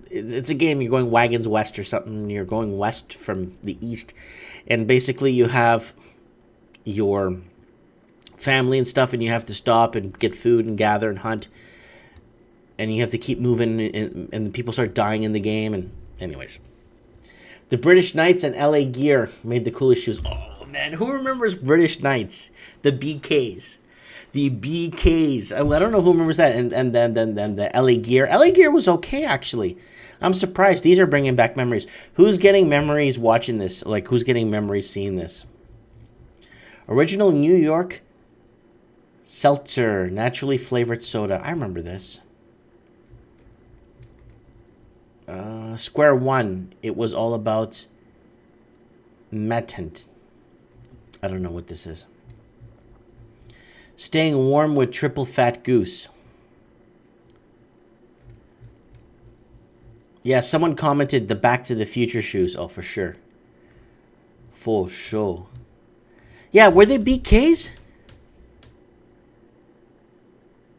S1: It's a game, you're going wagons west or something. You're going west from the east. And basically you have your family and stuff, and you have to stop and get food and gather and hunt. And you have to keep moving, and people start dying in the game. And anyways. The British Knights and LA Gear made the coolest shoes. Oh, man. Who remembers British Knights? The BKs. The BKs. I don't know who remembers that. And then the LA Gear. LA Gear was okay, actually. I'm surprised. These are bringing back memories. Who's getting memories watching this? Like, who's getting memories seeing this? Original New York Seltzer. Naturally flavored soda. I remember this. Square One. It was all about Matent. I don't know what this is. Staying warm with triple fat goose. Yeah, someone commented the Back to the Future shoes. Oh, for sure. For sure. Yeah, were they BKs?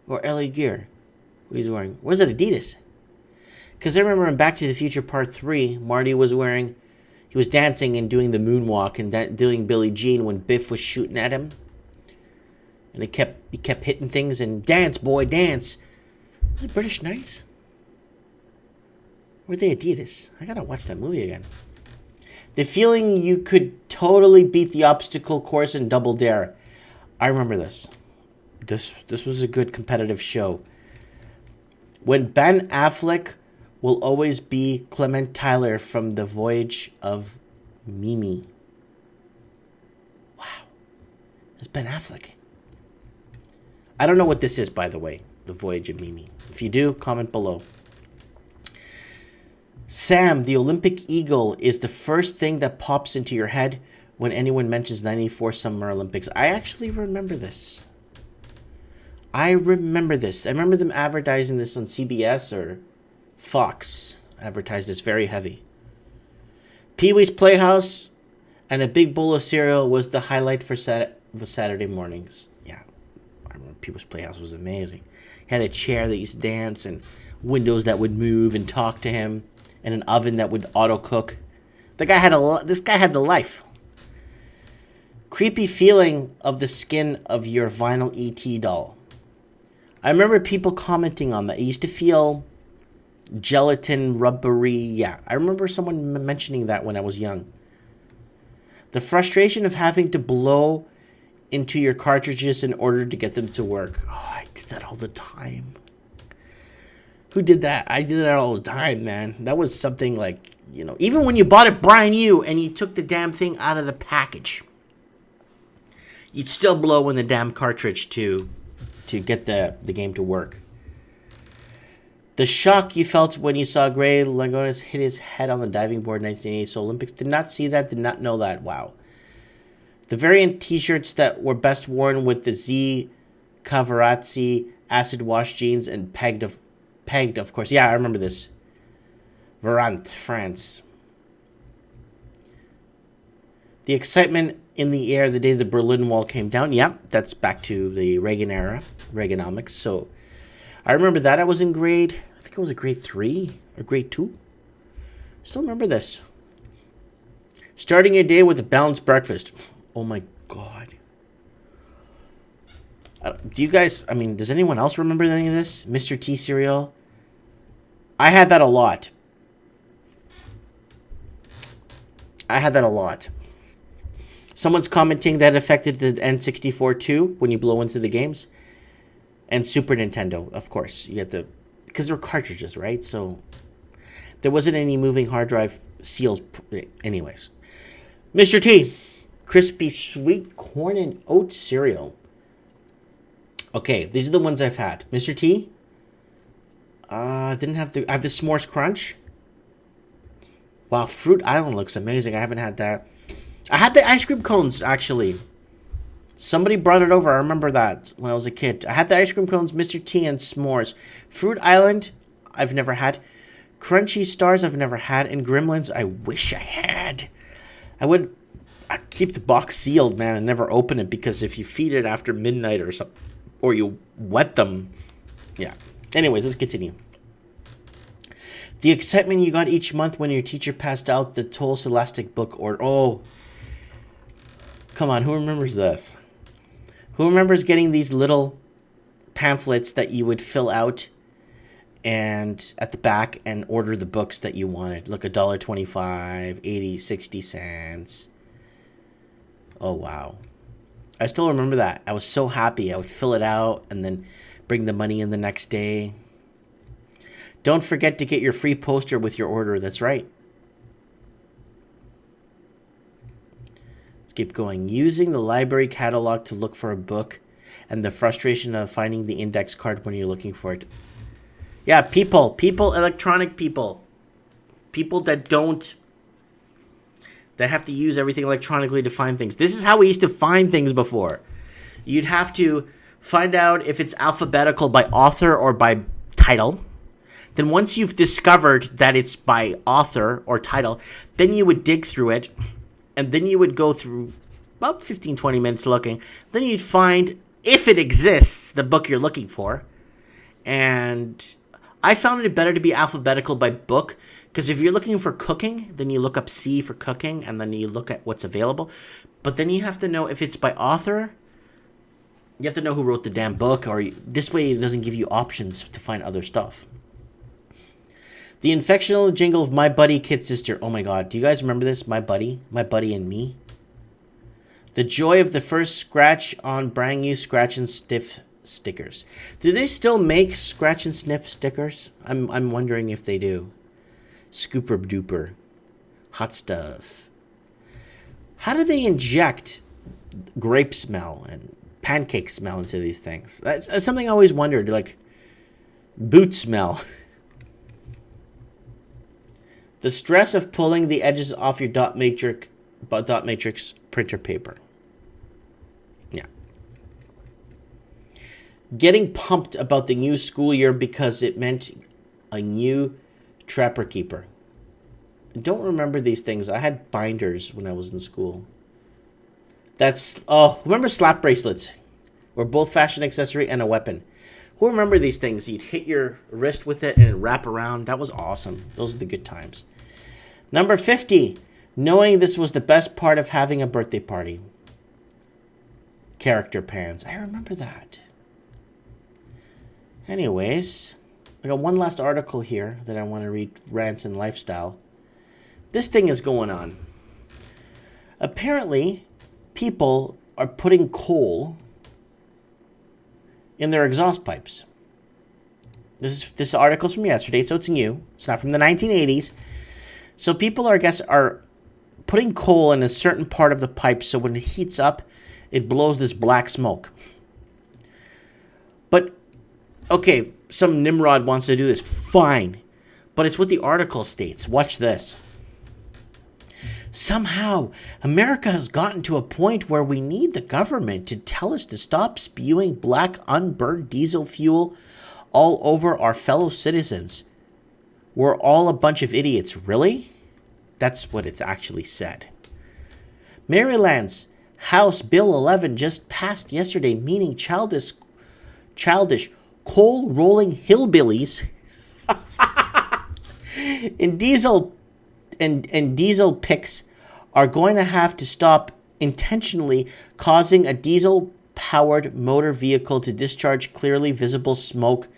S1: Or LA Gear? What he's wearing? Was it Adidas? Because I remember in Back to the Future Part 3, Marty was he was dancing and doing the moonwalk and doing Billie Jean when Biff was shooting at him. And he kept hitting things and dance, boy, dance. Was it British Knights? Were they Adidas? I gotta watch that movie again. The feeling you could totally beat the obstacle course in Double Dare. I remember this. This was a good competitive show. When Ben Affleck will always be Clement Tyler from The Voyage of Mimi. Wow. It's Ben Affleck. I don't know what this is, by the way. The Voyage of Mimi. If you do, comment below. Sam, the Olympic Eagle is the first thing that pops into your head when anyone mentions 94 Summer Olympics. I actually remember this. I remember them advertising this on CBS or Fox. Advertised this very heavy. Pee-wee's Playhouse and a big bowl of cereal was the highlight for Saturday mornings. Yeah, I remember Pee-wee's Playhouse was amazing. He had a chair that used to dance and windows that would move and talk to him. And an oven that would auto-cook. This guy had the life. Creepy feeling of the skin of your vinyl ET doll. I remember people commenting on that. It used to feel gelatin, rubbery. Yeah, I remember someone mentioning that when I was young. The frustration of having to blow into your cartridges in order to get them to work. Oh, I did that all the time. Who did that? I did that all the time, man. That was something like, even when you bought it brand new and you took the damn thing out of the package, you'd still blow in the damn cartridge to get the game to work. The shock you felt when you saw Gray Langonis hit his head on the diving board in 1980 Olympics. Did not see that, did not know that. Wow. The variant t-shirts that were best worn with the Z Cavarazzi acid wash jeans and pegged, of course. Yeah, I remember this. Verant, France. The excitement in the air the day the Berlin Wall came down. Yeah, that's back to the Reagan era, Reaganomics. So I remember that. I was in I think it was a grade 3 or grade 2. Still remember this. Starting your day with a balanced breakfast. Oh my God. Do you guys, does anyone else remember any of this? Mr. T cereal? I had that a lot. Someone's commenting that affected the N64 too when you blow into the games. And Super Nintendo, of course. You have to, because they're cartridges, right? So there wasn't any moving hard drive seals. Anyways. Mr. T, crispy sweet corn and oat cereal. Okay, these are the ones I've had. Mr. T, I have the S'mores Crunch. Wow, Fruit Island looks amazing. I haven't had that. I had the ice cream cones, actually. Somebody brought it over. I remember that when I was a kid. I had the ice cream cones, Mr. T, and S'mores. Fruit Island, I've never had. Crunchy Stars, I've never had. And Gremlins, I wish I had. I'd keep the box sealed, man, and never open it, because if you feed it after midnight or something, or you wet them, yeah. Anyways, let's continue. The excitement you got each month when your teacher passed out the Toll Scholastic book order. Oh, come on, who remembers this? Who remembers getting these little pamphlets that you would fill out and at the back and order the books that you wanted? Look, $1.25, 80, 60 cents. Oh, wow. I still remember that. I was so happy. I would fill it out and then bring the money in the next day. Don't forget to get your free poster with your order. That's right. Let's keep going. Using the library catalog to look for a book and the frustration of finding the index card when you're looking for it. Yeah, people, electronic people. People that have to use everything electronically to find things. This is how we used to find things before. You'd have to find out if it's alphabetical by author or by title. Then once you've discovered that it's by author or title, then you would dig through it, and then you would go through about 15, 20 minutes looking. Then you'd find, if it exists, the book you're looking for. And I found it better to be alphabetical by book, because if you're looking for cooking, then you look up C for cooking, and then you look at what's available. But then you have to know if it's by author. You have to know who wrote the damn book, or this way it doesn't give you options to find other stuff. The infectional jingle of My Buddy Kid Sister. Oh my God, do you guys remember this? My Buddy and Me. The joy of the first scratch on brand new Scratch and Sniff stickers. Do they still make Scratch and Sniff stickers? I'm wondering if they do. Scooper Duper. Hot Stuff. How do they inject grape smell and pancake smell into these things? That's something I always wondered, like boot smell. The stress of pulling the edges off your dot matrix printer paper. Yeah. Getting pumped about the new school year because it meant a new Trapper Keeper. I don't remember these things. I had binders when I was in school. Remember slap bracelets? Were both fashion accessory and a weapon. Who remember these things? You'd hit your wrist with it and it'd wrap around. That was awesome. Those are the good times. Number 50. Knowing this was the best part of having a birthday party. Character pans. I remember that. Anyways, I got one last article here that I want to read. Rants and Lifestyle. This thing is going on. Apparently, people are putting coal in their exhaust pipes. This article's from yesterday, so it's new. It's not from the 1980s. So people are putting coal in a certain part of the pipe, so when it heats up, it blows this black smoke. But, okay, some Nimrod wants to do this. Fine. But it's what the article states. Watch this. Somehow, America has gotten to a point where we need the government to tell us to stop spewing black unburned diesel fuel all over our fellow citizens. We're all a bunch of idiots. Really? That's what it's actually said. Maryland's House Bill 11 just passed yesterday, meaning childish coal-rolling hillbillies in diesel picks are going to have to stop intentionally causing a diesel-powered motor vehicle to discharge clearly visible smoke,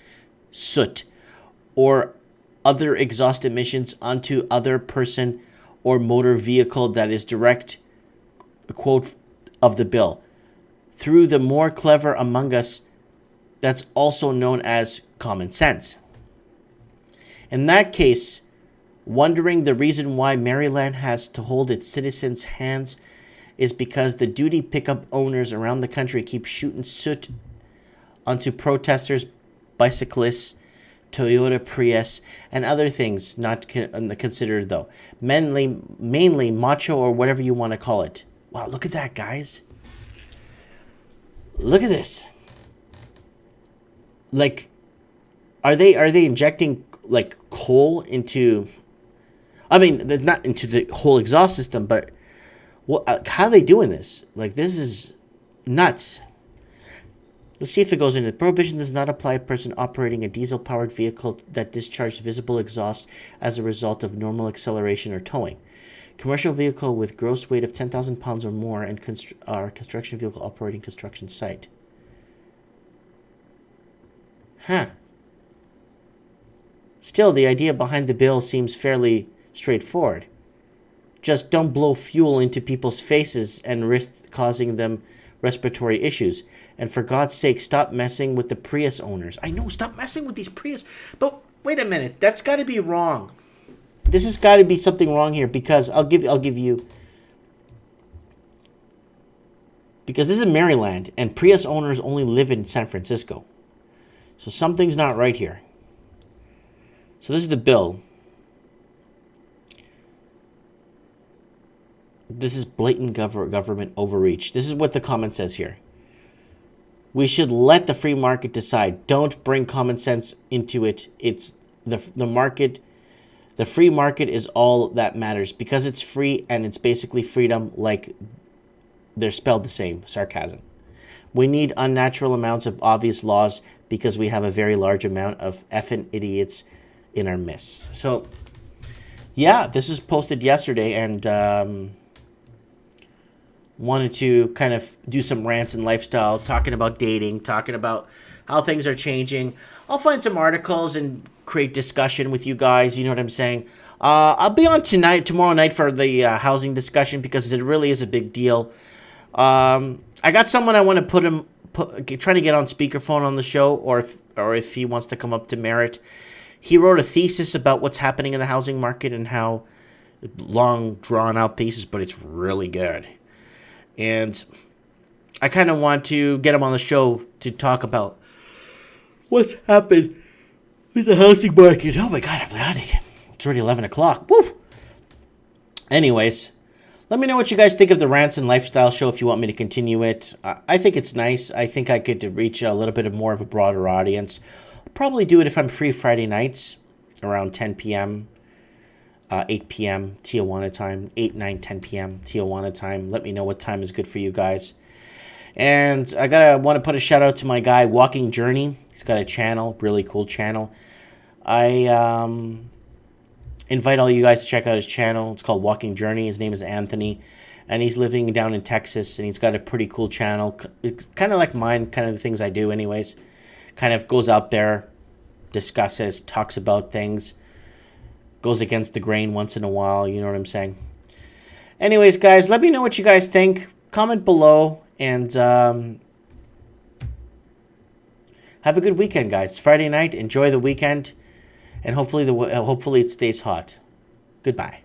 S1: soot, or other exhaust emissions onto other person or motor vehicle that is direct quote of the bill. Through the more clever among us, that's also known as common sense. In that case, wondering the reason why Maryland has to hold its citizens' hands is because the duty pickup owners around the country keep shooting soot onto protesters, bicyclists, Toyota Prius, and other things not considered, though. Mainly macho or whatever you want to call it. Wow, look at that, guys. Look at this. Like, are they injecting, like, coal into... I mean, not into the whole exhaust system, but how are they doing this? Like, this is nuts. Let's see if it goes into prohibition does not apply to a person operating a diesel-powered vehicle that discharged visible exhaust as a result of normal acceleration or towing. Commercial vehicle with gross weight of 10,000 pounds or more and construction vehicle operating construction site. Huh. Still, the idea behind the bill seems fairly straightforward. Just don't blow fuel into people's faces and risk causing them respiratory issues. And for God's sake, stop messing with the Prius owners. I know, stop messing with these Prius. But wait a minute, that's got to be wrong. This has got to be something wrong here because I'll give you. Because this is Maryland and Prius owners only live in San Francisco. So something's not right here. So this is the bill. This is blatant government overreach. This is what the comment says here. We should let the free market decide. Don't bring common sense into it. It's the market. The free market is all that matters because it's free and it's basically freedom, like they're spelled the same. Sarcasm. We need unnatural amounts of obvious laws because we have a very large amount of effing idiots in our midst. So, yeah, this was posted yesterday and wanted to kind of do some rants and lifestyle, talking about dating, talking about how things are changing. I'll find some articles and create discussion with you guys. You know what I'm saying? I'll be on tomorrow night for the housing discussion because it really is a big deal. I got someone I want to trying to get on speakerphone on the show, or if he wants to come up to Merit. He wrote a thesis about what's happening in the housing market and how long drawn out thesis, but it's really good. And I kind of want to get him on the show to talk about what's happened with the housing market. Oh my God, it's already 11 o'clock. Woo! Anyways, let me know what you guys think of the Rants and Lifestyle show if you want me to continue it. I think it's nice. I think I could reach a little bit more of a broader audience. I'll probably do it if I'm free Friday nights around 10 p.m., 8 p.m. Tijuana time, 8, 9, 10 p.m. Tijuana time. Let me know what time is good for you guys. And I want to put a shout out to my guy, Walking Journey. He's got a channel, really cool channel. I invite all you guys to check out his channel. It's called Walking Journey. His name is Anthony, and he's living down in Texas, and he's got a pretty cool channel. It's kind of like mine, kind of the things I do anyways. Kind of goes out there, discusses, talks about things, goes against the grain once in a while, you know what I'm saying? Anyways, guys, let me know what you guys think. Comment below, And have a good weekend, guys. Friday night, enjoy the weekend, and hopefully it stays hot. Goodbye.